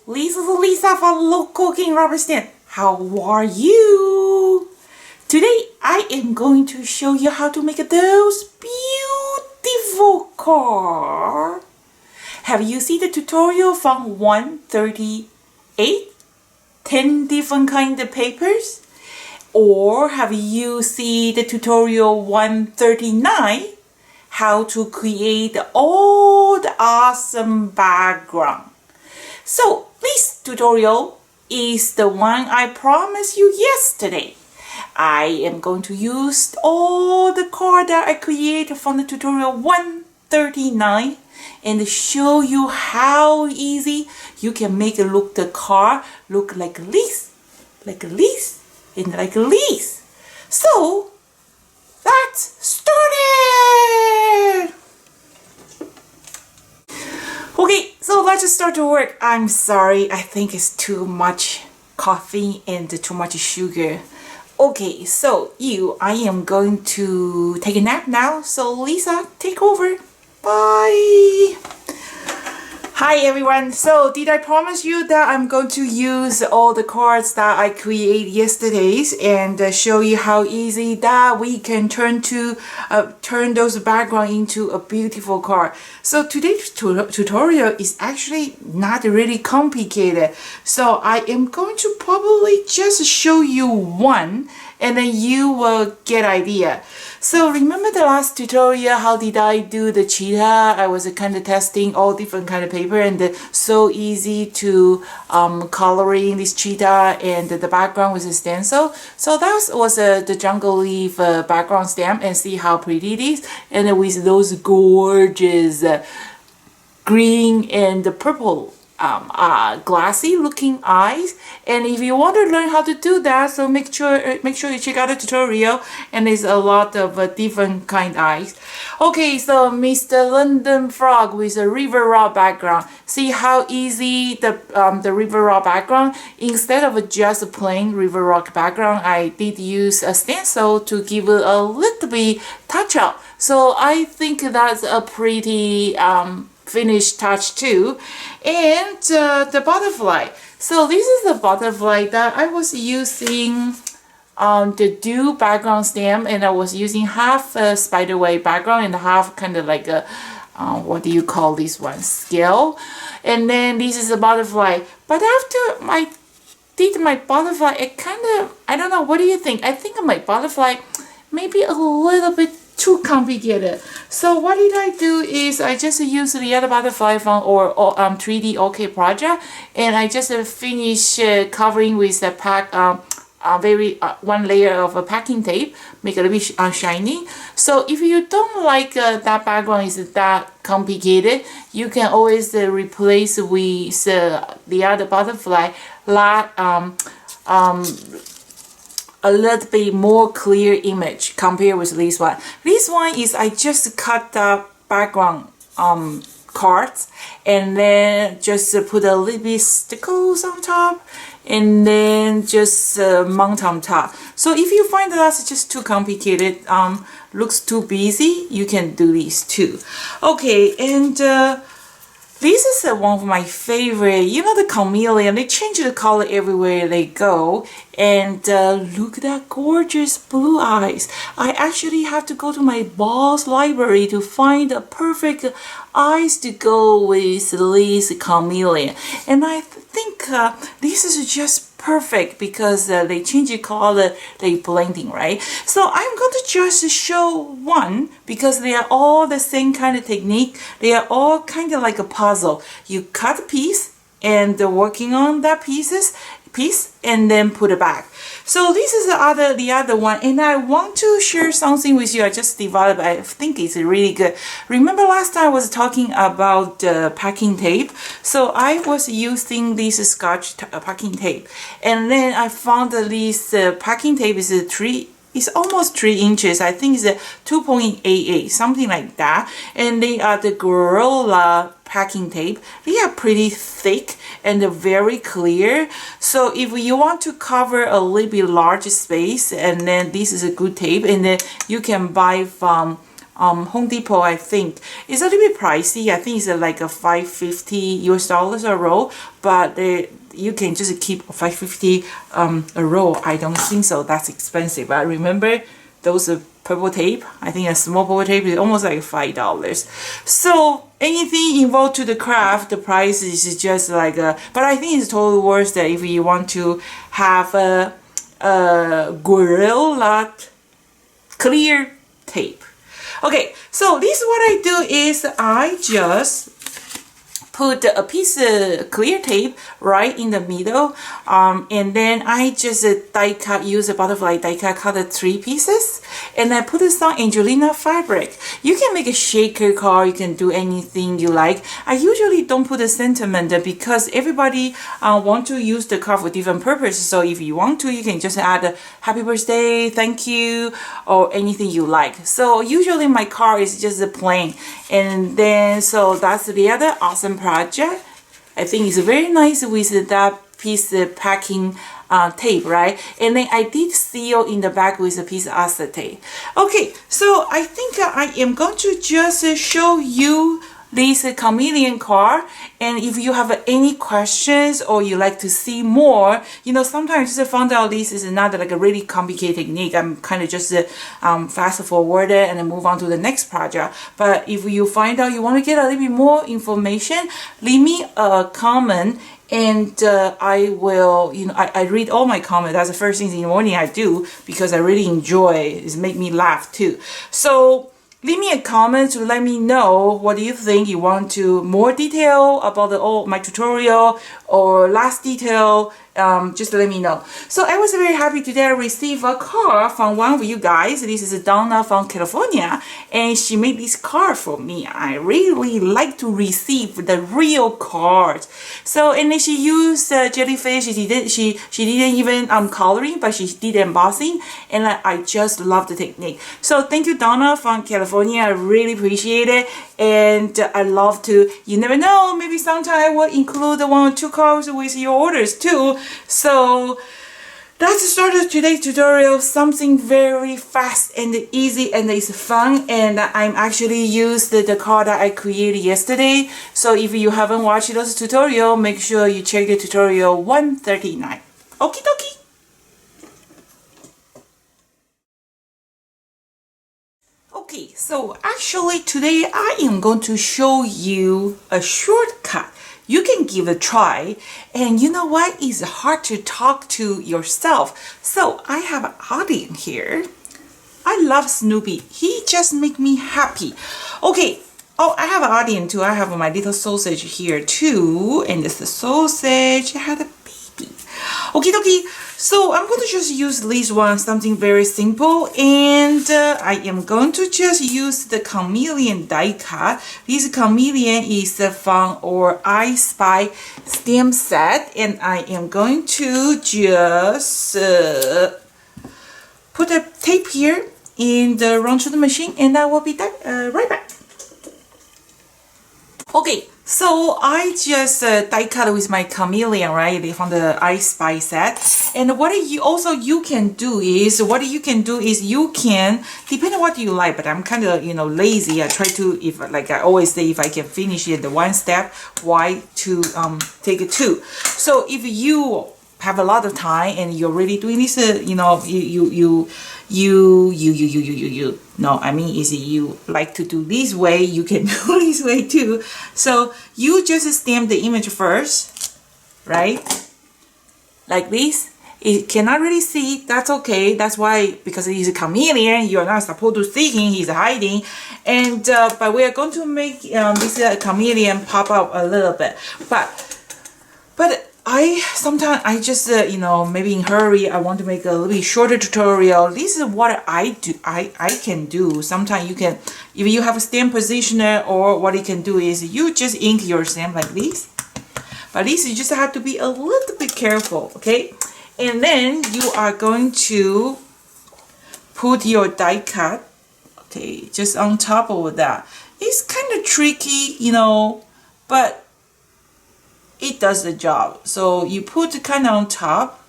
Lisa from Local Cooking Rubber Stamp. How are you? Today I am going to show you how to make those beautiful cards. Have you seen the tutorial from 138? 10 different kind of papers? Or have you seen the tutorial 139? How to create all the awesome background. So this tutorial is the one I promised you yesterday. I am going to use all the cards that I created from the tutorial 139 and show you how easy you can make the card look like this, and like this. So let's start it! Okay, so let's just start to work. I'm sorry, I think it's too much coffee and too much sugar. Okay, so I am going to take a nap now. So Lisa, take over. Bye. Hi everyone. So did I promise you that I'm going to use all the cards that I created yesterday and show you how easy that we can turn those background into a beautiful card. So today's tutorial is actually not really complicated. So I am going to probably just show you one and then you will get idea. So remember the last tutorial, how did I do the cheetah? I was kind of testing all different kind of paper and so easy to coloring this cheetah and the background was a stencil. So that was the jungle leaf background stamp and see how pretty it is. And with those gorgeous green and purple glassy looking eyes. And if you want to learn how to do that, so make sure you check out the tutorial, and there's a lot of different kind eyes. Okay, so Mr. London Frog with a river rock background. See how easy the river rock background, instead of just a plain river rock background, I did use a stencil to give it a little bit touch up. So I think that's a pretty finished touch too. And the butterfly. So this is the butterfly that I was using the dew background stamp, and I was using half spiderweb background and half kind of like a what do you call this one, scale. And then this is a butterfly. But after I did my butterfly, it kind of, I don't know, what do you think? I think my butterfly maybe a little bit too complicated. So what did I do is I just used the other butterfly from 3D OK project, and I just finished covering with the one layer of packing tape, make it a bit shiny. So if you don't like that background is that complicated, you can always replace with the other butterfly a little bit more clear image compared with this one. This one is I just cut the background cards and then just put a little bit stickers on top and then just mount on top. So if you find that that's just too complicated, looks too busy, you can do these too. Okay, and this is one of my favorite, you know, the chameleon, they change the color everywhere they go. And look at that gorgeous blue eyes. I actually have to go to my boss library to find the perfect eyes to go with this chameleon. And I think this is just perfect because they change the color, they blending, right? So I'm going to just show one because they are all the same kind of technique. They are all kind of like a puzzle. You cut a piece and working on that piece and then put it back. So this is the other one, and I want to share something with you. I just developed, I think it's really good. Remember last time I was talking about packing tape? So I was using this Scotch packing tape, and then I found that this packing tape is it's almost 3 inches. I think it's 2.88, something like that. And they are the Gorilla packing tape. They are pretty thick and they're very clear. So if you want to cover a little bit large space, and then this is a good tape, and then you can buy from Home Depot, I think. It's a little bit pricey. I think it's like a $5.50 US dollars a roll, but you can just keep $5.50 a roll. I don't think so. That's expensive. But remember those purple tape? I think a small purple tape is almost like $5. So anything involved to the craft, the price is just like but I think it's totally worth it if you want to have a Gorilla clear tape. Okay, so this is what I do is I just put a piece of clear tape right in the middle, and then I just die cut, use a butterfly die cut the 3 pieces, and I put some Angelina fabric. You can make a shaker card, you can do anything you like. I usually don't put a sentiment because everybody want to use the card for different purposes. So if you want to, you can just add a happy birthday, thank you, or anything you like. So usually my card is just plain, and then so that's the other awesome project. I think it's very nice with that piece of packing tape, right? And then I did seal in the back with a piece of acetate. Okay, so I think I am going to just show you this chameleon card, and if you have any questions or you like to see more, you know, sometimes just found out this is not like a really complicated technique. I'm kind of just fast forward it and then move on to the next project. But if you find out you want to get a little bit more information, leave me a comment, and I will, you know, I read all my comments. That's the first thing in the morning I do because I really enjoy it. It's make me laugh too. So leave me a comment to let me know what do you think. You want to more detail about my tutorial or last detail, just let me know. So I was very happy today I received a card from one of you guys. This is Donna from California, and she made this card for me. I really like to receive the real cards. So, and then she used jellyfish. She didn't even coloring, but she did embossing, and I just love the technique. So thank you, Donna from California. I really appreciate it, and I love to, you never know, maybe sometime I will include 1 or 2 cards with your orders too. So that's the start of today's tutorial. Something very fast and easy, and it's fun, and I'm actually used the card that I created yesterday. So if you haven't watched those tutorial, make sure you check the tutorial 139. Okie dokie. Okay, so actually today I am going to show you a shortcut you can give a try. And you know what? It's hard to talk to yourself. So I have an audience here. I love Snoopy. He just make me happy. Okay. Oh, I have an audience too. I have my little sausage here too. And this sausage had a baby. Okie dokie. So I'm going to just use this one, something very simple, and I am going to just use the chameleon die cut. This chameleon is from our I Spy stamp set, and I am going to just put a tape here and run through the machine, and I will be done right back. Okay. So I just die cut with my chameleon, right, from the I Spy set. And what you can do is you can, depending on what you like, but I'm kind of, you know, lazy. I try to, if like I always say, if I can finish it the 1 step, why to take it 2. So if you have a lot of time and you're really doing this, you know, no, I mean, is you like to do this way, you can do this way too. So you just stamp the image first, right? Like this. It cannot really see, that's okay. That's why, because he's a chameleon, you're not supposed to see him, he's hiding. And but we are going to make this chameleon pop up a little bit. But sometimes I just you know, maybe in hurry, I want to make a little bit shorter tutorial. This is what I do. I can do. Sometimes you can, if you have a stamp positioner, or what you can do is you just ink your stamp like this. But this you just have to be a little bit careful, okay? And then you are going to put your die cut, okay, just on top of that. It's kind of tricky, you know, but it does the job. So you put it kind of on top,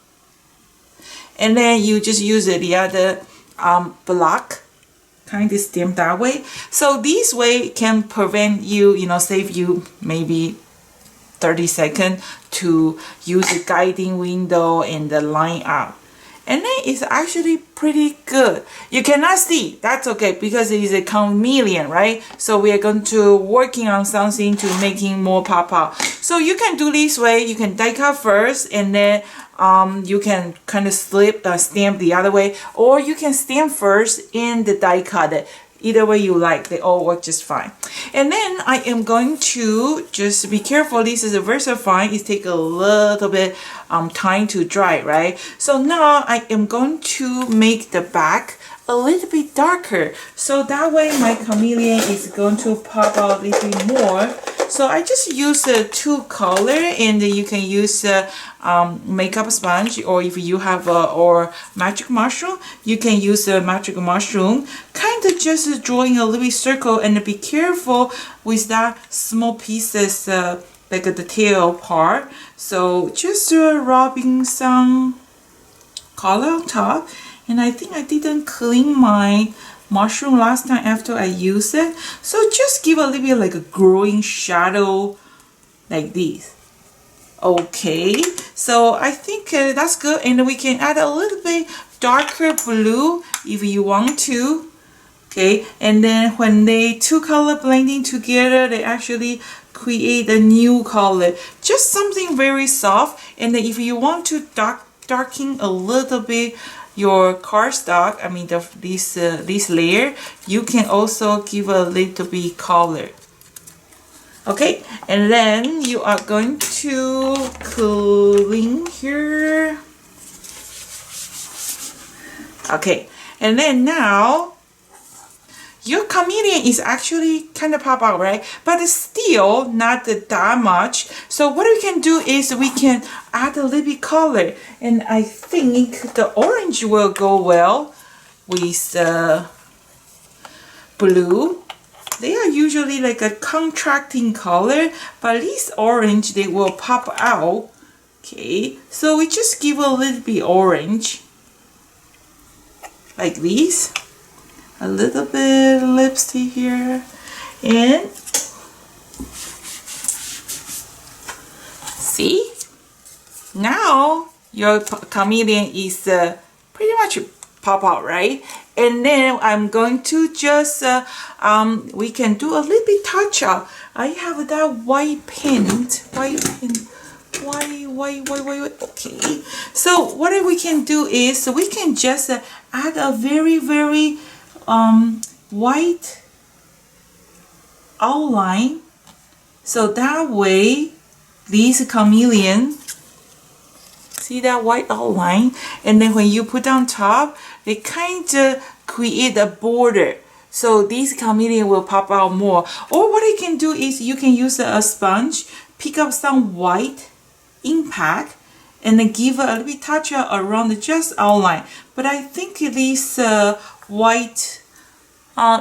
and then you just use the other block kind of stamp that way. So this way can prevent you, save you maybe 30 seconds to use the guiding window and the line up. And then it's actually pretty good. You cannot see, that's okay, because it is a chameleon, right? So we are going to working on something to making more pop out. So you can do this way. You can die cut first, and then you can kind of stamp the other way, or you can stamp first and the die cut it. Either way you like, they all work just fine. And then I am going to just be careful. This is a VersaFine. It takes a little bit time to dry, right? So now I am going to make the back a little bit darker. So that way my chameleon is going to pop out a little bit more. So I just use two color, and you can use makeup sponge, or if you have or magic mushroom, you can use a magic mushroom. Kind of just drawing a little bit circle, and be careful with that small pieces like the tail part. So just rubbing some color on top. And I think I didn't clean my mushroom last time after I used it. So just give a little bit like a growing shadow like this. Okay, so I think that's good. And we can add a little bit darker blue if you want to. Okay, and then when they two color blending together, they actually create a new color. Just something very soft. And then if you want to darken a little bit your cardstock, I mean this layer, you can also give a little bit color. Okay, and then you are going to clean here. Okay, and then now your chameleon is actually kind of pop out, right? But it's still not that much. So what we can do is we can add a little bit color. And I think the orange will go well with blue. They are usually like a contracting color, but this orange, they will pop out. Okay, so we just give a little bit orange. Like this. A little bit of lipstick here, and see, now your chameleon is pretty much pop out, right? And then I'm going to just we can do a little bit touch up. I have that white paint. Okay, so what we can do is we can just add a very white outline, so that way these chameleon, see that white outline, and then when you put on top, they kind of create a border, so these chameleon will pop out more. Or what you can do is you can use a sponge, pick up some white impact, and then give a little bit touch up around the just outline. But I think this white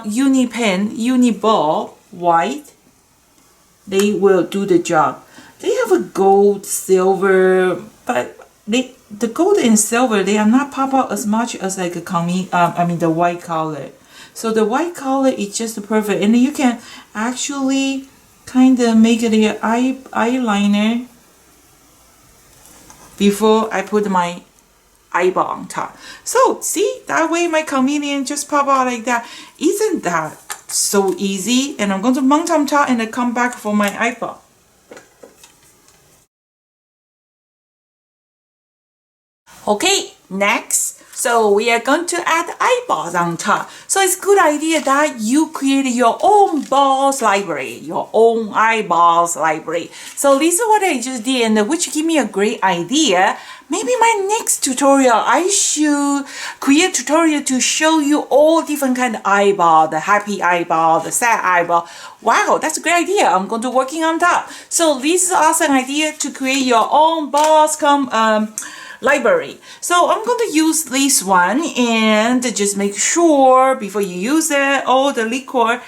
uni ball white, they will do the job. They have a gold, silver, but the gold and silver, they are not pop out as much as like a the white color. So the white color is just perfect, and you can actually kind of make the eyeliner before I put my eyeball on top. So see, that way my chameleon just pop out like that. Isn't that so easy? And I'm going to mount on top and then come back for my eyeball. Okay, next, so we are going to add eyeballs on top. So it's a good idea that you create your own balls library, your own eyeballs library. So this is what I just did, and which give me a great idea. Maybe my next tutorial, I should create a tutorial to show you all different kind of eyeball, the happy eyeball, the sad eyeball. Wow, that's a great idea. I'm going to working on that. So this is awesome idea to create your own balls library. So I'm going to use this one, and just make sure before you use it, all the liquor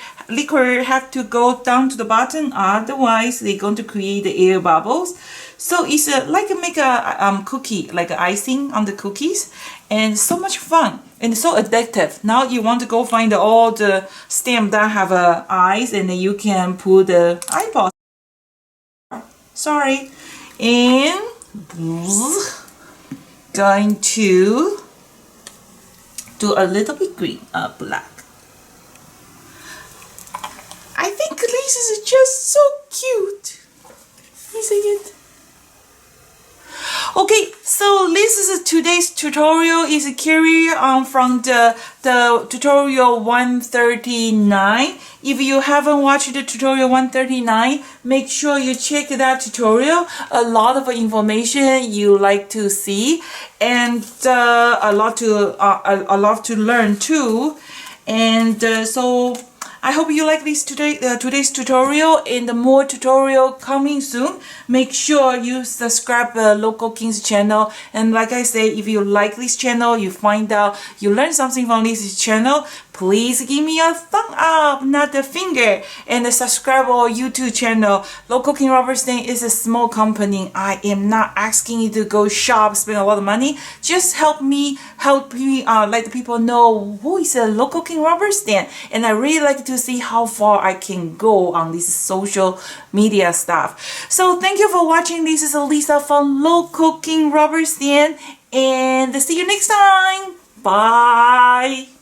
have to go down to the bottom, otherwise they're going to create the air bubbles. So it's like make a cookie, like icing on the cookies, and so much fun and so addictive. Now you want to go find all the stamp that have eyes, and then you can put the eyeballs. Sorry, and going to do a little bit green, black. I think this is just so cute. Isn't it? Okay, so this is today's tutorial. Is carry on from the tutorial 139. If you haven't watched the tutorial 139, make sure you check that tutorial. A lot of information you like to see, and a lot to learn too. And so I hope you like this today's tutorial, and more tutorial coming soon. Make sure you subscribe the Local Kings channel. And like I say, if you like this channel, you find out you learn something from this channel, please give me a thumb up, not a finger, and subscribe our YouTube channel. Local King Robert Stain is a small company. I am not asking you to go shop, spend a lot of money. Just help me let the people know who is a Local King Robert Stain. And I really like to see how far I can go on this social media stuff. So thank you for watching. This is Lisa from Local King Robert Stain, and see you next time. Bye.